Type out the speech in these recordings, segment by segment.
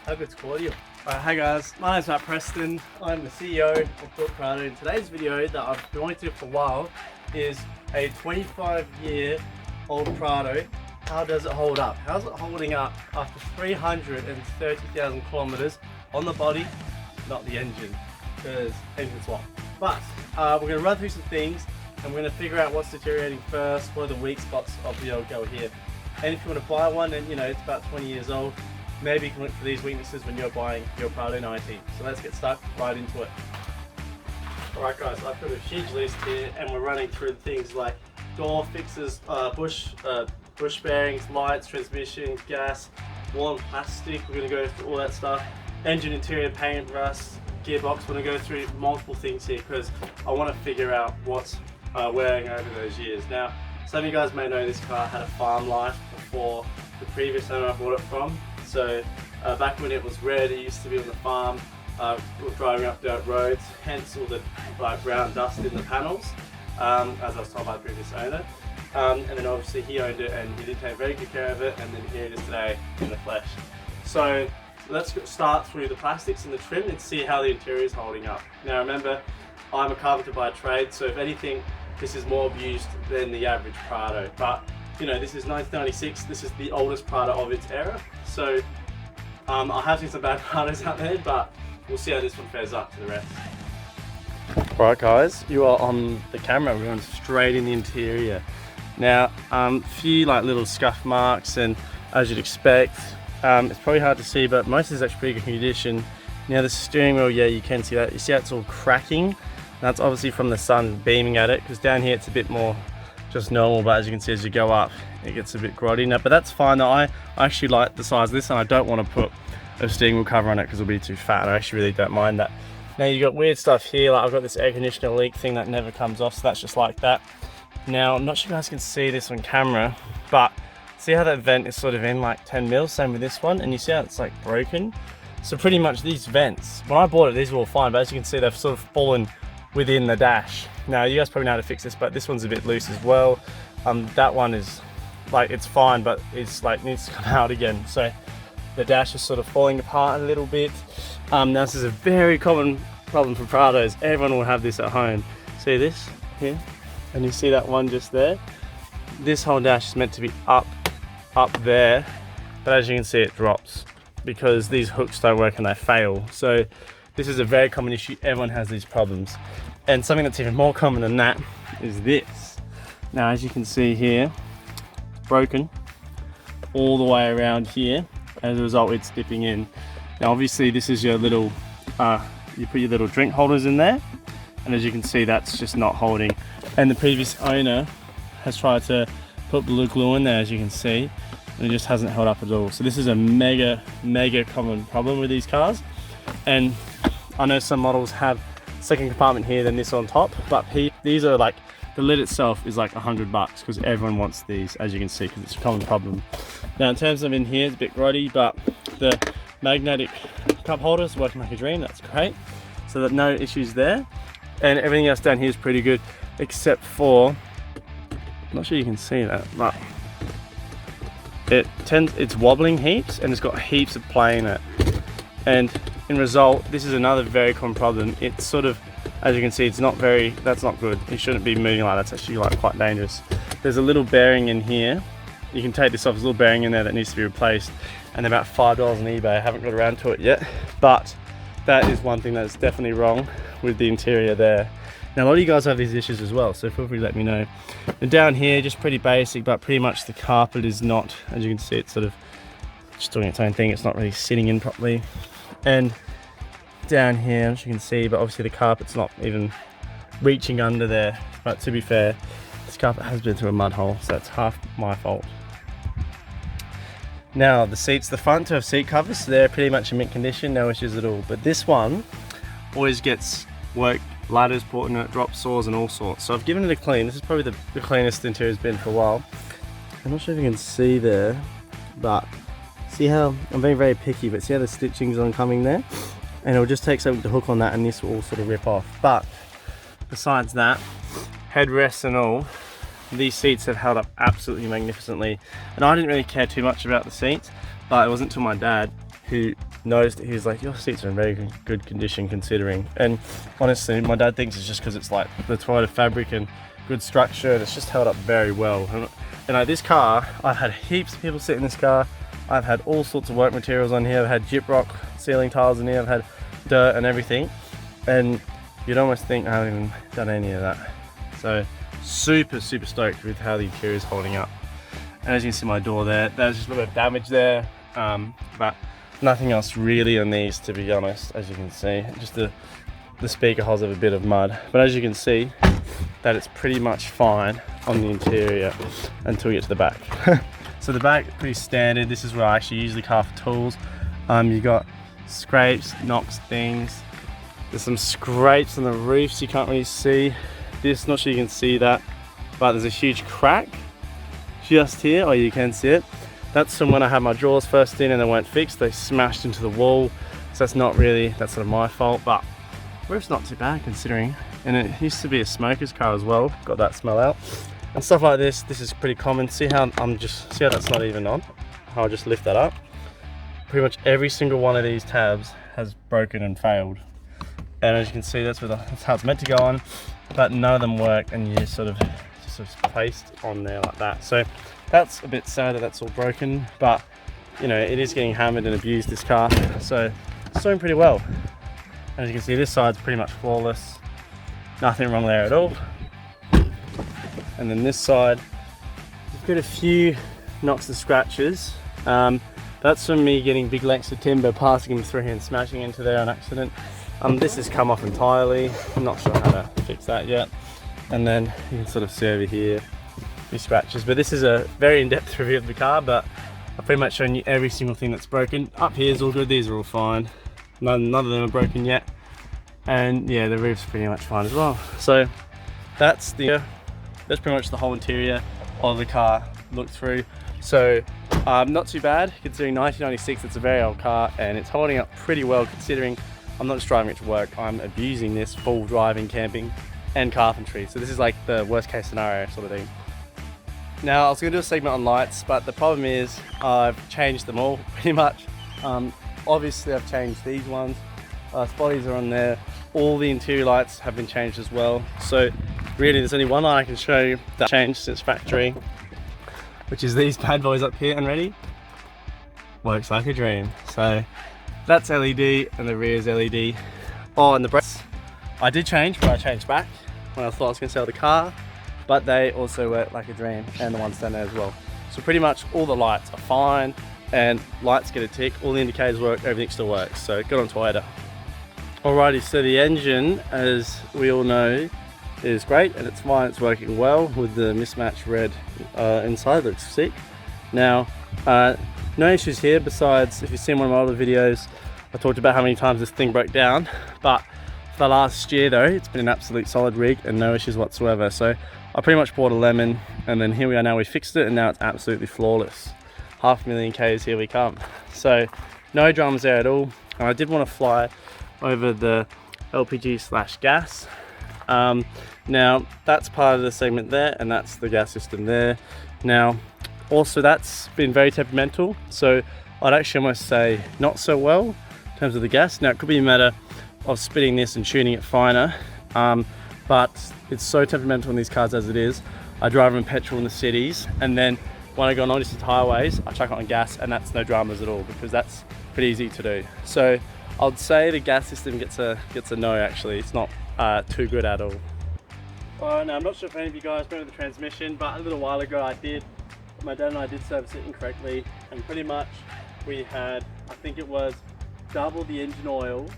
How good's quality? Hey guys, my name's Matt Preston. I'm the CEO of Builtprado. In today's video that I've been wanting to do for a while is a 25-year-old Prado. How does it hold up? How's it holding up after 330,000 kilometers on the body, not the engine, because engine swap. But we're going to run through some things and we're going to figure out what's deteriorating first, what are the weak spots of the old go here. And if you want to buy one and it's about 20 years old, maybe you can look for these weaknesses when you're buying your Prado 19. So let's get stuck right into it. Alright guys, I've got a huge list here and we're running through things like door fixes, bush bearings, lights, transmission, gas, wall and plastic. We're going to go through all that stuff. Engine interior paint, rust, gearbox. We're going to go through multiple things here because I want to figure out what's wearing over those years. Now, some of you guys may know this car had a farm life before the previous owner I bought it from. So back when it was red, it used to be on the farm, driving up dirt roads, hence all the brown dust in the panels, as I was told by the previous owner. And then obviously he owned it and he did take very good care of it, and then here it is today in the flesh. So let's start through the plastics and the trim and see how the interior is holding up. Now remember, I'm a carpenter by trade, so if anything, this is more abused than the average Prado. But this is 1996, this is the oldest Prado of its era. So I have seen some bad Prados out there, but we'll see how this one fares up to the rest. Right guys, you are on the camera, we're going straight in the interior. Now, few little scuff marks, and as you'd expect, it's probably hard to see, but most of this is actually pretty good condition. Now the steering wheel, yeah, you can see that. You see how it's all cracking? That's obviously from the sun beaming at it, because down here it's a bit more just normal, but as you can see as you go up it gets a bit grotty now, but that's fine. I actually like the size of this and I don't want to put a steering wheel cover on it because it'll be too fat. I actually really don't mind that. Now you've got weird stuff here, like I've got this air conditioner leak thing that never comes off, so that's just like that. Now I'm not sure you guys can see this on camera, but see how that vent is sort of in like 10 mils, same with this one, and you see how it's like broken. So pretty much these vents, when I bought it these were all fine, but as you can see they've sort of fallen within the dash. Now you guys probably know how to fix this, but this one's a bit loose as well. That one is it's fine, but it's needs to come out again. So the dash is sort of falling apart a little bit. Now this is a very common problem for Prados. Everyone will have this at home. See this here? And you see that one just there? This whole dash is meant to be up there, but as you can see it drops because these hooks don't work and they fail. So this is a very common issue. Everyone has these problems. And something that's even more common than that is this. Now, as you can see here, it's broken all the way around here. As a result, it's dipping in. Now, obviously, this is your little, you put your little drink holders in there. And as you can see, that's just not holding. And the previous owner has tried to put blue glue in there, as you can see, and it just hasn't held up at all. So this is a mega common problem with these cars. And I know some models have second compartment here than this on top, but these are the lid itself is like $100 because everyone wants these, as you can see, because it's a common problem. Now in terms of in here, it's a bit grotty, but the magnetic cup holders working like a dream. That's great, so that no issues there, and everything else down here is pretty good except for, I'm not sure you can see that, but it's wobbling heaps and it's got heaps of play in it. And in result, this is another very common problem. It's sort of, as you can see, it's not very, that's not good. You shouldn't be moving like that. It's actually quite dangerous. There's a little bearing in here. You can take this off. There's a little bearing in there that needs to be replaced, and they're about $5 on eBay. I haven't got around to it yet, but that is one thing that's definitely wrong with the interior there. Now a lot of you guys have these issues as well, so feel free to let me know. And down here, just pretty basic, but pretty much the carpet is not, as you can see, it's sort of just doing its own thing. It's not really sitting in properly. And down here, as you can see, but obviously the carpet's not even reaching under there. But to be fair, this carpet has been through a mud hole, so that's half my fault. Now the seats, the front have seat covers, so they're pretty much in mint condition, no issues at all. But this one always gets work, ladders put in it, drop saws and all sorts. So I've given it a clean. This is probably the cleanest the interior's been for a while. I'm not sure if you can see there, but see how I'm being very picky, but see how the stitching's on coming there? And it'll just take something to hook on that and this will all sort of rip off. But besides that, headrests and all these seats have held up absolutely magnificently, and I didn't really care too much about the seats, but it wasn't until my dad who noticed it. He was like, your seats are in very good condition considering. And honestly, my dad thinks it's just because it's like the Toyota fabric and good structure, and it's just held up very well. And like this car, I've had heaps of people sit in this car. I've had all sorts of work materials on here. I've had gyprock ceiling tiles in here. I've had dirt and everything. And you'd almost think I haven't even done any of that. So super stoked with how the interior is holding up. And as you can see my door there, there's just a little bit of damage there, but nothing else really on these, to be honest. As you can see, just the speaker holes have a bit of mud, but as you can see that it's pretty much fine on the interior until you get to the back. So the back, pretty standard. This is where I actually use the car for tools. You got scrapes, knocks, things. There's some scrapes on the roofs you can't really see. This, not sure you can see that, but there's a huge crack just here, or you can see it. That's from when I had my drawers first in and they weren't fixed. They smashed into the wall, so that's not sort of my fault, but roof's not too bad considering. And it used to be a smoker's car as well, got that smell out. And stuff like this is pretty common. See how see how that's not even on? How I just lift that up. Pretty much every single one of these tabs has broken and failed. And as you can see, that's how it's meant to go on, but none of them work, and you just sort of placed on there like that. So that's a bit sad that that's all broken, but you know, it is getting hammered and abused, this car, so it's doing pretty well. As you can see, this side's pretty much flawless, nothing wrong there at all. And then this side, we've got a few knocks and scratches. That's from me getting big lengths of timber, passing them through here and smashing into there on accident. This has come off entirely. I'm not sure how to fix that yet. And then you can sort of see over here, a few scratches. But this is a very in-depth review of the car, but I've pretty much shown you every single thing that's broken. Up here is all good, these are all fine. None of them are broken yet. And yeah, the roof's pretty much fine as well. So that's pretty much the whole interior of the car looked through. So not too bad considering 1996. It's a very old car and it's holding up pretty well considering I'm not just driving it to work, I'm abusing this full driving, camping and carpentry. So this is like the worst case scenario sort of thing. Now I was going to do a segment on lights, but the problem is I've changed them all pretty much. Obviously I've changed these ones, spotties are on there, all the interior lights have been changed as well. So really there's only one light I can show you that changed since factory, which is these bad boys up here, and ready? Works like a dream. So that's LED and the rear is LED. Oh, and the brakes I did change, but I changed back when I thought I was going to sell the car, but they also work like a dream, and the ones down there as well. So pretty much all the lights are fine, and lights get a tick, all the indicators work, everything still works. So good on Toyota. Alrighty, so the engine, as we all know, is great and it's fine, it's working well with the mismatched red inside, looks sick. Now, no issues here besides, if you've seen one of my other videos, I talked about how many times this thing broke down, but for the last year though, it's been an absolute solid rig and no issues whatsoever. So I pretty much bought a lemon, and then here we are now, we fixed it and now it's absolutely flawless. 500,000 Ks, here we come. So no dramas there at all. And I did want to fly over the LPG/gas. Now that's part of the segment there, and that's the gas system there. Now also that's been very temperamental, so I'd actually almost say not so well in terms of the gas. Now it could be a matter of splitting this and tuning it finer, but it's so temperamental in these cars as it is. I drive them in petrol in the cities, and then when I go on long distance highways I chuck it on gas, and that's no dramas at all because that's pretty easy to do. So I'd say the gas system gets a no actually. It's not too good at all. Oh, now I'm not sure if any of you guys remember the transmission, but a little while ago my dad and I did service it incorrectly, and pretty much we had, I think it was double the engine oil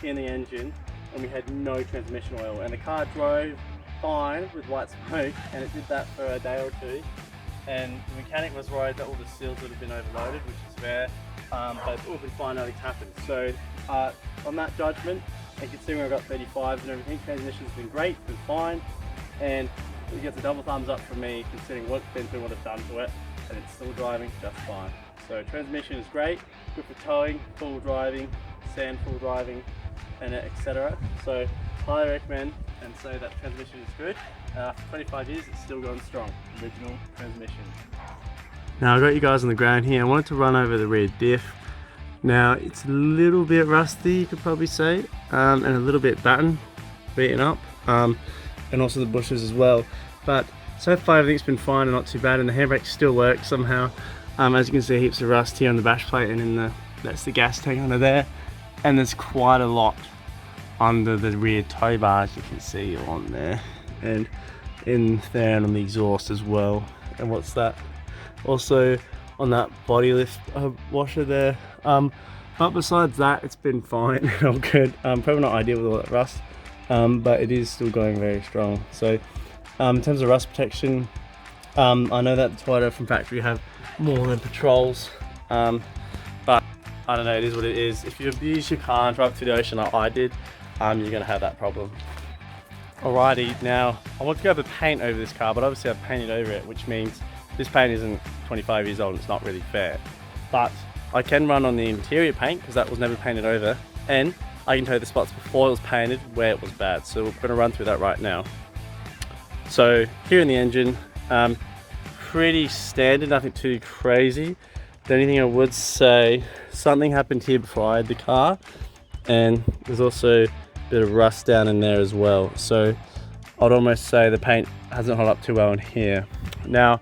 in the engine, and we had no transmission oil, and the car drove fine with white smoke, and it did that for a day or two, and the mechanic was worried that all the seals would have been overloaded, which is fair, but it's all been fine, nothing's happened. So on that judgment, and considering I've got 35s and everything, transmission's been great, been fine, and it gets a double thumbs up from me considering what Benton would have done to it, and it's still driving just fine. So transmission is great, good for towing, full driving, sand full driving, and etc. So highly recommend, and so that transmission is good. After 25 years, it's still going strong. Original transmission. Now I've got you guys on the ground here. I wanted to run over the rear diff. Now it's a little bit rusty, you could probably say, and a little bit beaten up, and also the bushes as well. But so far everything's been fine and not too bad, and the handbrake still works somehow. As you can see, heaps of rust here on the bash plate and in that's the gas tank under there, and there's quite a lot under the rear tow bars, you can see on there, and in there and on the exhaust as well. And what's that? Also on that body lift washer there. But besides that, it's been fine. All good. Probably not ideal with all that rust, but it is still going very strong. So in terms of rust protection, I know that the Toyota from factory have more than patrols, but I don't know, it is what it is. If you abuse your car and drive to the ocean like I did, you're going to have that problem. Alrighty, now I want to go over paint over this car, but obviously I've painted over it, which means this paint isn't 25 years old and it's not really fair. But I can run on the interior paint because that was never painted over, and I can tell you the spots before it was painted where it was bad. So we're going to run through that right now. So here in the engine, pretty standard, nothing too crazy. The only thing I would say, something happened here before I had the car, and there's also a bit of rust down in there as well. So I'd almost say the paint hasn't held up too well in here. Now,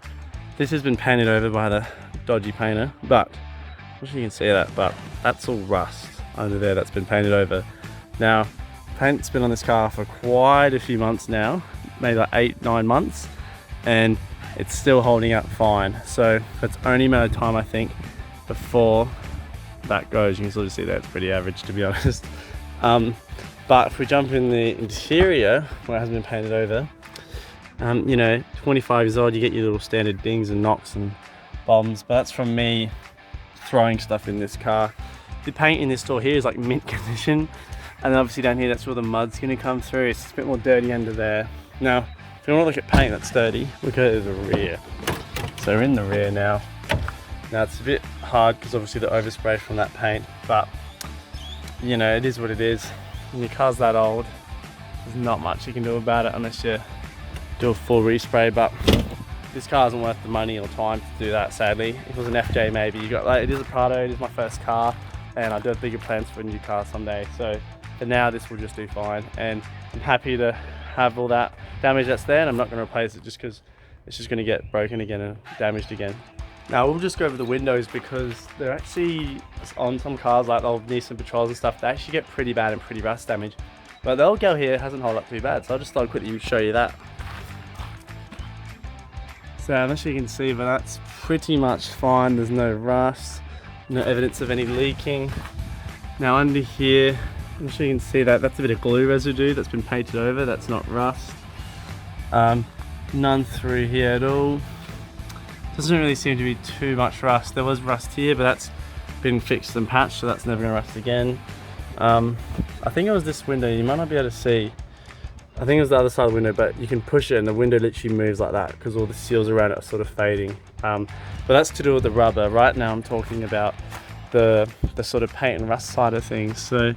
this has been painted over by the dodgy painter, but I'm not sure you can see that, but that's all rust under there that's been painted over. Now, paint's been on this car for quite a few months now, maybe like 8-9 months, and it's still holding up fine. So it's only a matter of time, I think, before that goes. You can sort of see that it's pretty average, to be honest. But if we jump in the interior where it hasn't been painted over, you know, 25 years old, you get your little standard dings and knocks and bombs, but that's from me throwing stuff in this car. The paint in this store here is like mint condition, and then obviously down here, that's where the mud's gonna come through. It's a bit more dirty under there. Now, if you want to look at paint that's dirty, look at the rear. So we're in the rear now. Now it's a bit hard because obviously the overspray from that paint, but you know, it is what it is. When your car's that old, there's not much you can do about it unless you do a full respray. But this car isn't worth the money or time to do that, sadly. If it was an FJ, maybe. You got, like, it is a Prado, it is my first car, and I do have bigger plans for a new car someday. So for now, this will just do fine, and I'm happy to have all that damage that's there, and I'm not going to replace it just because it's just going to get broken again and damaged again. Now we'll just go over the windows because they're actually, on some cars like the old Nissan Patrols and stuff, they actually get pretty bad and pretty rust damage. But the old girl here hasn't held up too bad, so I just thought I'd quickly show you that. So I'm not sure you can see, but that's pretty much fine. There's no rust, no evidence of any leaking. Now under here, I'm sure you can see that that's a bit of glue residue that's been painted over. That's not rust. None through here at all. Doesn't really seem to be too much rust. There was rust here, but that's been fixed and patched, so that's never gonna rust again. I think it was this window. You might not be able to see. I think it was the other side of the window, but you can push it and the window literally moves like that because all the seals around it are sort of fading. But that's to do with the rubber. Right now I'm talking about the sort of paint and rust side of things. So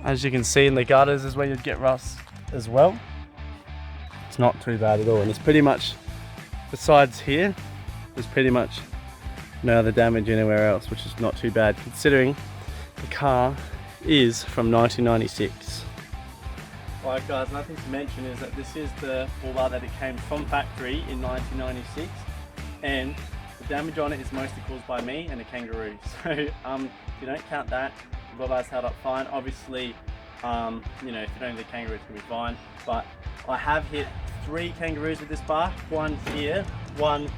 as you can see, in the gutters is where you'd get rust as well. It's not too bad at all, and it's pretty much, besides here, there's pretty much no other damage anywhere else, which is not too bad considering the car is from 1996. Alright guys, nothing to mention is that this is the Bullbar that it came from factory in 1996, and the damage on it is mostly caused by me and a kangaroo. So if you don't count that, the Bullbar's held up fine. Obviously, you know, if you don't hit the kangaroo, it's gonna be fine. But I have hit 3 kangaroos with this bar, one here, one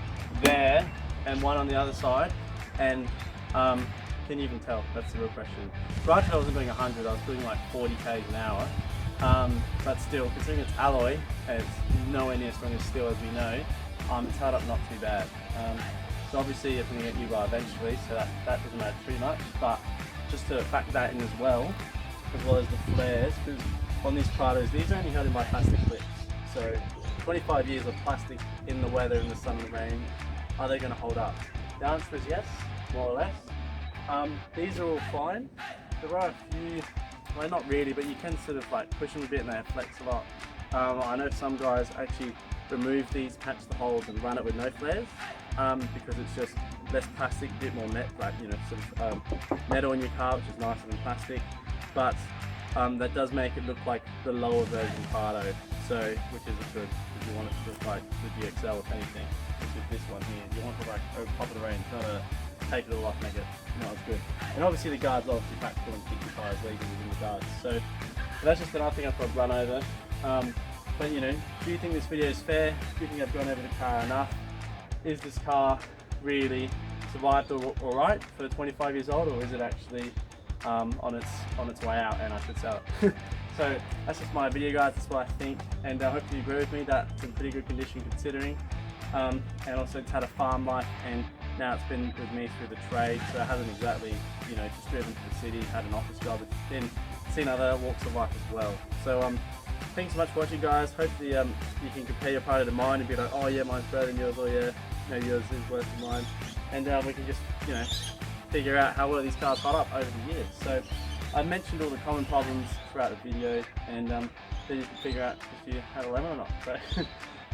there, and one on the other side. And can you even tell? That's the real question. Granted, I wasn't doing 100, I was doing like 40 k's an hour. But still, considering it's alloy, and it's nowhere near as strong as steel as we know, it's held up not too bad. So obviously you're going to get a new bar eventually, so that doesn't matter too much, but just to factor that in as well as the flares, because on these Prados, these are only held in by plastic clips. So 25 years of plastic in the weather, in the sun and the rain, are they going to hold up? The answer is yes, more or less. These are all fine. There are a few well, not really, but you can sort of like push them a bit and they flex a lot. I know some guys actually remove these, patch the holes and run it with no flares, because it's just less plastic, a bit more sort of metal in your car, which is nicer than plastic. But that does make it look like the lower version Prado, so which is good if you want it to look like the GXL, if anything. Which is this one here. You want to like over top of the range, not to take it all off, make it not as good. And obviously the guard's obviously practical and keep your tires legal within the guards. So that's just another thing I thought I'd run over. But you know, do you think this video is fair? Do you think I've gone over the car enough? Is this car really survived all right for 25 years old, or is it actually on its way out and I should sell it? So that's just my video, guys. That's what I think, and I hope you agree with me that it's in pretty good condition considering. And also it's had a farm life, and now it's been with me through the trade, so it hasn't exactly, you know, just driven to the city, had an office job. It's been seen other walks of life as well. So thanks so much for watching, guys. Hopefully you can compare your Prado to mine and be like, oh yeah, mine's better than yours, or yeah, no, yours is worse than mine, and we can just, you know, figure out how well these cars hold up over the years. So I mentioned all the common problems throughout the video, and then you can figure out if you have a lemon or not. So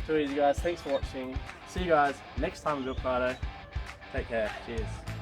too easy, guys. Thanks for watching. See you guys next time with Builtprado. Take care. Cheers.